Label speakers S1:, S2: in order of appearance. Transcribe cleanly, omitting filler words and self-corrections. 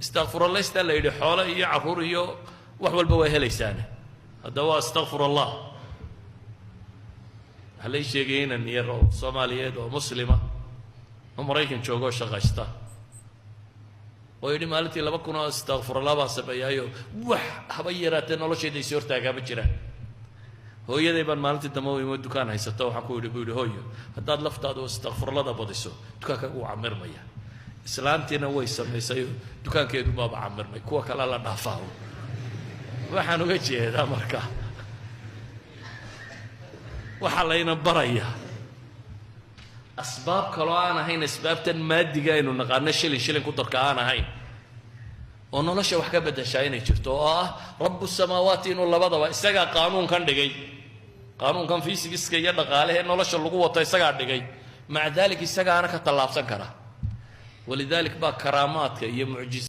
S1: استغفر الله استلا يدي حوله iyo caruur iyo wax walba way helaysaan hada waa استغفر الله halay sheegayna niyaro Soomaaliyeed oo muslima oo Mareykan joogo shaqaysta oo yidhi maalintii 2,000 استغفر الله baa sameeyayo wax haba yaraatee nolosheeda isoo hortaaga ma jiraan hooyaday baan maalintii dambe oo dukaan haysato waxaan ku yidhi hooyo haddaad laftaada استغفر الله badiso dukaanka uu camirmaya islaantiina way sameysay dukaankeedu ma camirmay kuwa kale la dhaafaa waxaan uga jeedaa marka waxa layna baraya asbaab kale aan ahayn asbaabtan maadiga aynu naqaano shilin ku darka aan ahayn oo nolosha wax ka bedeshaa inay jirto oo ah rabbu samaawaati inuu labadaba isaga qaanuunkan dhigay qaanuunkan fiisigiska iyo dhaqaalaha nolosha lagu wato isaga dhigay maca dalika isaga ana ka talaabsan kara walidaalika ba karaamaadka iyo mucjiz